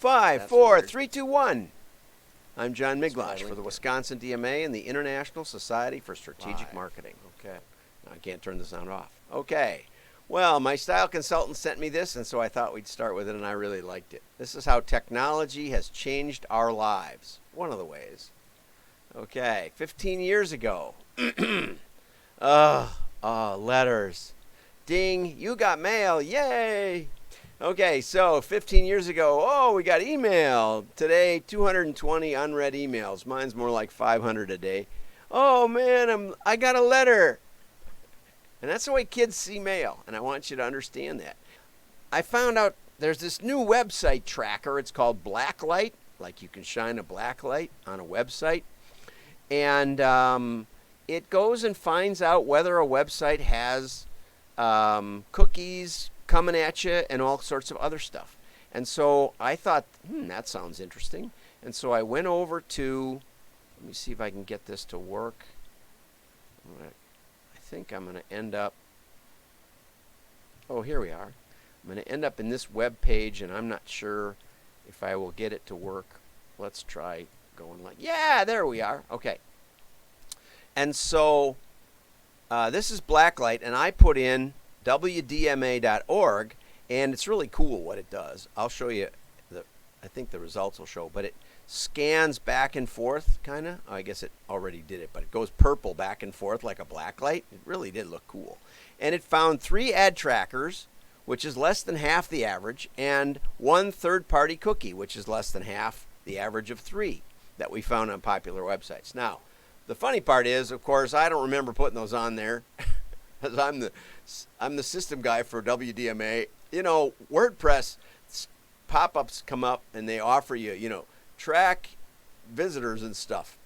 Five, That's four, weird. 3, 2, 1. I'm John That's Miglosh why I for the linked it. Wisconsin DMA and the International Society for Strategic Live. Marketing. Okay. Now, I can't turn the sound off. Okay. Well, my style consultant sent me this, and so I thought we'd start with it, and I really liked it. This is how technology has changed our lives. One of the ways. Okay. 15 years ago. Letters. Ding, you got mail. Yay. Okay, so 15 years ago, we got email. Today, 220 unread emails. Mine's more like 500 a day. Oh, man, I got a letter. And that's the way kids see mail, and I want you to understand that. I found out there's this new website tracker. It's called Blacklight, like you can shine a blacklight on a website. And it goes and finds out whether a website has cookies coming at you and all sorts of other stuff. And so I thought, that sounds interesting. And so I went over to, let me see if I can get this to work. I think I'm going to end up, here we are. I'm going to end up in this web page, and I'm not sure if I will get it to work. Let's try going like, yeah, there we are. Okay. And so this is Blacklight, and I put in wdma.org, and it's really cool what it does. I'll show you. I think the results will show, but it scans back and forth, kind of. I guess it already did it, but it goes purple back and forth like a blacklight. It really did look cool. And it found 3 ad trackers, which is less than half the average, and 1 third-party cookie, which is less than half the average of 3 that we found on popular websites. Now, the funny part is, of course, I don't remember putting those on there, because I'm the system guy for WDMA. You know, WordPress pop-ups come up, and they offer you, track visitors and stuff.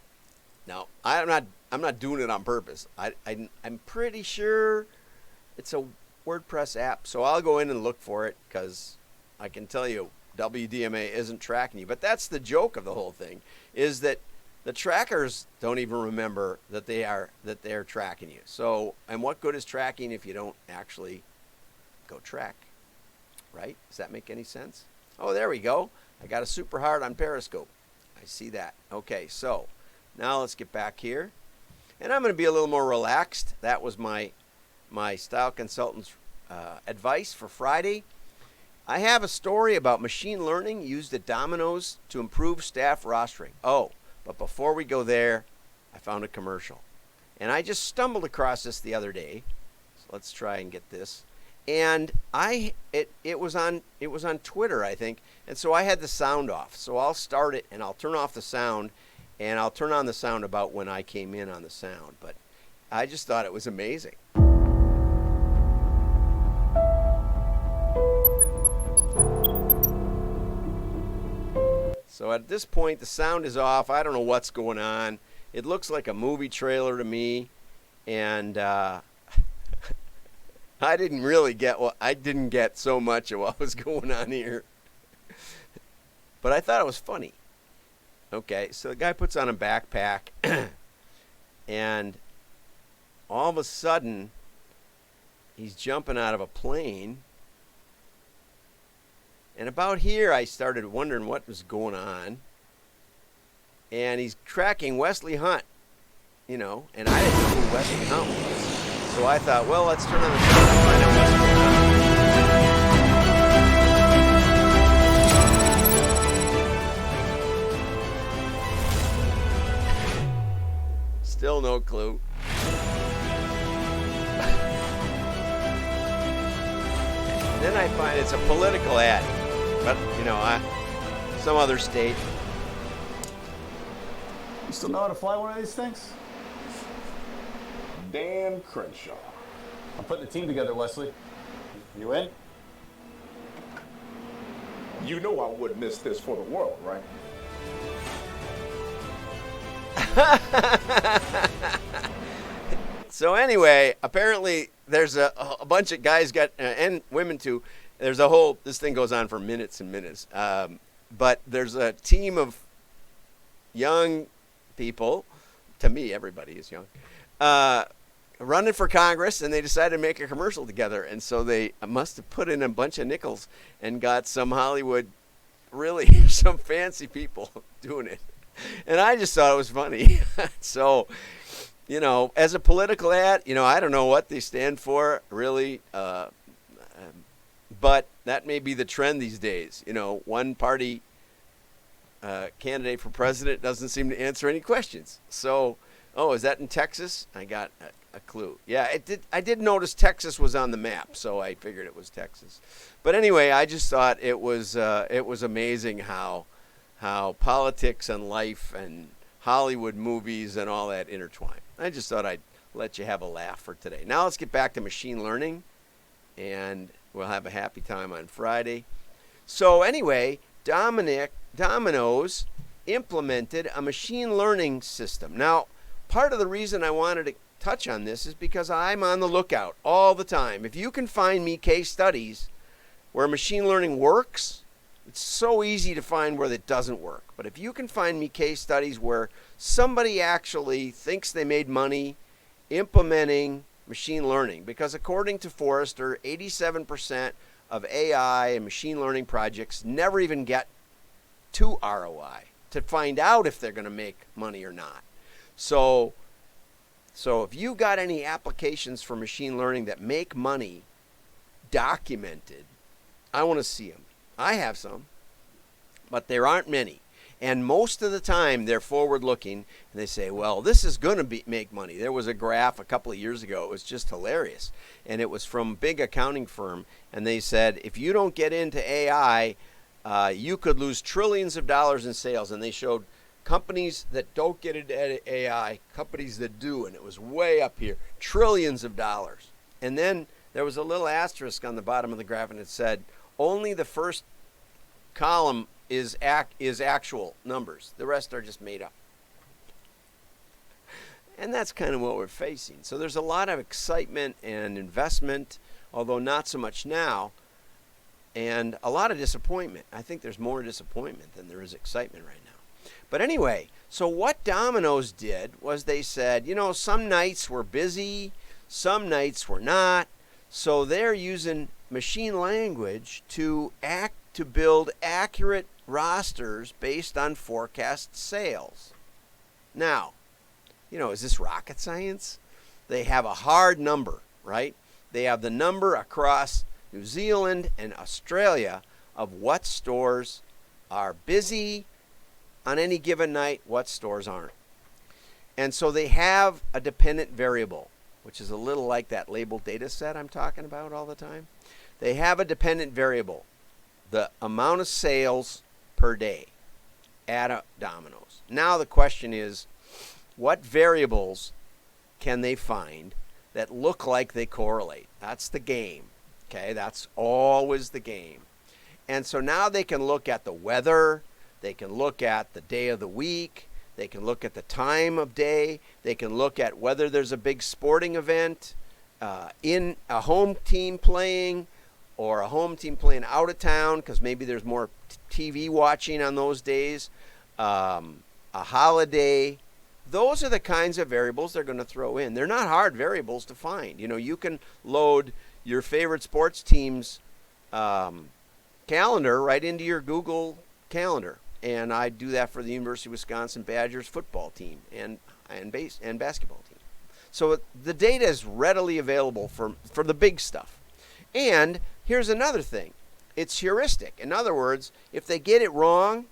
Now, I'm not doing it on purpose. I'm pretty sure it's a WordPress app, so I'll go in and look for it, because I can tell you WDMA isn't tracking you. But that's the joke of the whole thing, is that the trackers don't even remember that they're tracking you. So, and what good is tracking if you don't actually go track, right? Does that make any sense? Oh, there we go. I got a super hard on Periscope. I see that. Okay, so now let's get back here. And I'm going to be a little more relaxed. That was my style consultant's advice for Friday. I have a story about machine learning used at Domino's to improve staff rostering. But before we go there, I found a commercial. And I just stumbled across this the other day. So let's try and get this. And it was on Twitter, I think. And so I had the sound off. So I'll start it and I'll turn off the sound, and I'll turn on the sound about when I came in on the sound. But I just thought it was amazing. So at this point, the sound is off. I don't know what's going on. It looks like a movie trailer to me, and I didn't get so much of what was going on here. But I thought it was funny. Okay, so the guy puts on a backpack, and all of a sudden, he's jumping out of a plane. And about here, I started wondering what was going on. And he's tracking Wesley Hunt, and I didn't know who Wesley Hunt was. So I thought, well, let's turn on the sound and find out what's going on. Still no clue. And then I find it's a political ad. But, some other state. You still know how to fly one of these things? Dan Crenshaw. I'm putting a team together, Wesley. You in? You know I wouldn't miss this for the world, right? So anyway, apparently there's a bunch of guys and women too. This thing goes on for minutes and minutes. But there's a team of young people, to me, everybody is young, running for Congress, and they decided to make a commercial together. And so they must have put in a bunch of nickels and got some Hollywood really some fancy people doing it. And I just thought it was funny. So, as a political ad, I don't know what they stand for, really. But that may be the trend these days. One party candidate for president doesn't seem to answer any questions. So, is that in Texas? I got a clue. Yeah, I did notice Texas was on the map, so I figured it was Texas. But anyway, I just thought it was amazing how politics and life and Hollywood movies and all that intertwine. I just thought I'd let you have a laugh for today. Now let's get back to machine learning, and we'll have a happy time on Friday. So anyway, Domino's implemented a machine learning system. Now, part of the reason I wanted to touch on this is because I'm on the lookout all the time. If you can find me case studies where machine learning works, it's so easy to find where it doesn't work. But if you can find me case studies where somebody actually thinks they made money implementing machine learning, because according to Forrester, 87% of AI and machine learning projects never even get to ROI to find out if they're going to make money or not. So if you got any applications for machine learning that make money documented, I want to see them. I have some, but there aren't many. And most of the time, they're forward-looking, and they say, well, this is going to make money. There was a graph a couple of years ago. It was just hilarious. And it was from a big accounting firm, and they said, if you don't get into AI, you could lose trillions of dollars in sales. And they showed companies that don't get into AI, companies that do, and it was way up here, trillions of dollars. And then there was a little asterisk on the bottom of the graph, and it said, only the first column is actual numbers. The rest are just made up. And that's kind of what we're facing. So there's a lot of excitement and investment, although not so much now, and a lot of disappointment. I think there's more disappointment than there is excitement right now. But anyway, so what Domino's did was they said, some nights were busy, some nights were not. So they're using machine language to build accurate rosters based on forecast sales. Now, is this rocket science? They have a hard number, right? They have the number across New Zealand and Australia of what stores are busy on any given night, what stores aren't. And so they have a dependent variable, which is a little like that labeled data set I'm talking about all the time. They have a dependent variable, the amount of sales per day at a Domino's. Now the question is, what variables can they find that look like they correlate? That's the game, okay? That's always the game. And so now they can look at the weather, they can look at the day of the week, they can look at the time of day, they can look at whether there's a big sporting event, in a home team playing, or a home team playing out of town, because maybe there's more TV watching on those days, a holiday. Those are the kinds of variables they're going to throw in. They're not hard variables to find. You can load your favorite sports team's calendar right into your Google Calendar. And I do that for the University of Wisconsin Badgers football team and basketball team. So the data is readily available for the big stuff. And here's another thing. It's heuristic. In other words, if they get it wrong,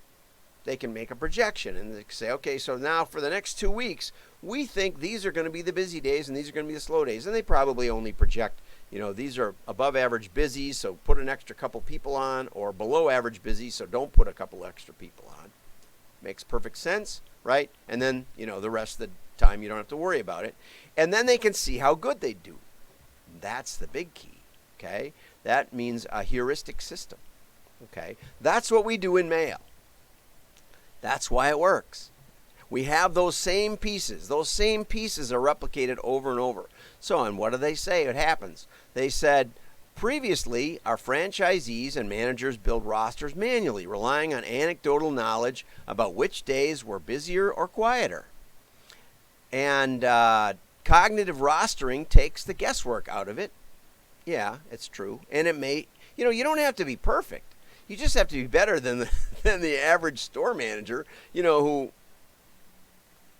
they can make a projection and they say, okay, so now for the next 2 weeks, we think these are going to be the busy days and these are going to be the slow days. And they probably only project, these are above average busy, so put an extra couple people on, or below average busy, so don't put a couple extra people on. Makes perfect sense, right? And then, the rest of the time you don't have to worry about it. And then they can see how good they do. That's the big key, okay? That means a heuristic system, okay? That's what we do in mail. That's why it works. We have those same pieces. Those same pieces are replicated over and over. So, and what do they say? It happens. They said, previously, our franchisees and managers build rosters manually, relying on anecdotal knowledge about which days were busier or quieter. And cognitive rostering takes the guesswork out of it. Yeah, it's true. And it may, you don't have to be perfect. You just have to be better than than the average store manager, who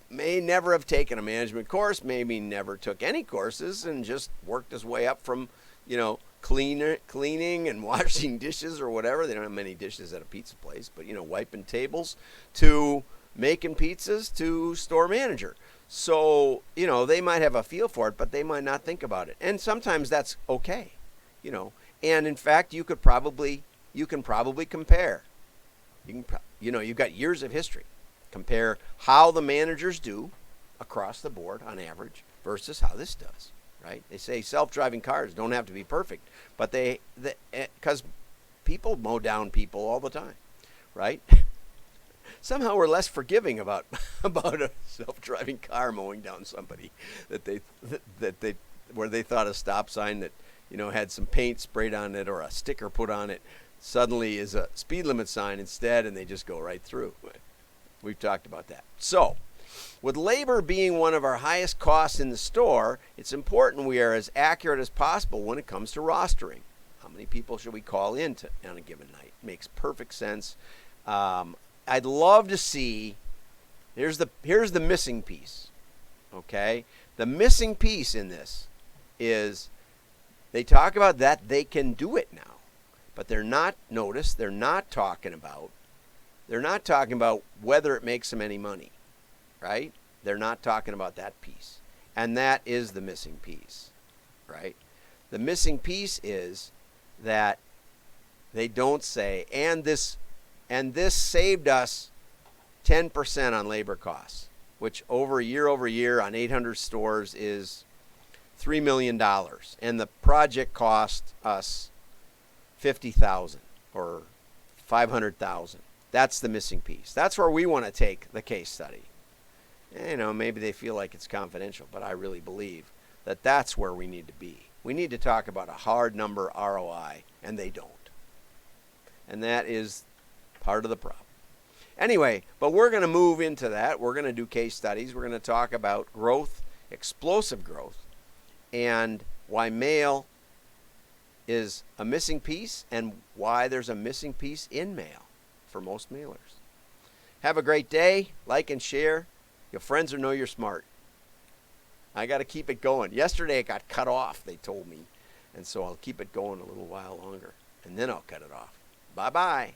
may never have taken a management course, maybe never took any courses, and just worked his way up from, cleaning and washing dishes or whatever. They don't have many dishes at a pizza place, but, wiping tables, to making pizzas, to store manager. So, they might have a feel for it, but they might not think about it. And sometimes that's okay, And in fact, you can probably compare. You've got years of history. Compare how the managers do across the board on average versus how this does, right? They say self-driving cars don't have to be perfect, but because people mow down people all the time, right? Somehow we're less forgiving about a self-driving car mowing down somebody where they thought a stop sign that had some paint sprayed on it or a sticker put on it suddenly is a speed limit sign instead, and they just go right through. We've talked about that. So, with labor being one of our highest costs in the store, it's important we are as accurate as possible when it comes to rostering. How many people should we call in on a given night? Makes perfect sense. I'd love to see. Here's the missing piece. Okay, the missing piece in this is they talk about that they can do it now, but they're not. Notice they're not talking about. They're not talking about whether it makes them any money, right? They're not talking about that piece, and that is the missing piece, right? The missing piece is that they don't say, and this saved us 10% on labor costs, which over year on 800 stores is $3 million, and the project cost us $50,000 or $500,000. That's the missing piece. That's where we want to take the case study. Maybe they feel like it's confidential, but I really believe that that's where we need to be. We need to talk about a hard number ROI, and they don't. And that is part of the problem. Anyway, but we're going to move into that. We're going to do case studies. We're going to talk about growth, explosive growth, and why mail is a missing piece and why there's a missing piece in mail for most mailers. Have a great day. Like and share. Your friends will know you're smart. I got to keep it going. Yesterday it got cut off, they told me. And so I'll keep it going a little while longer. And then I'll cut it off. Bye-bye.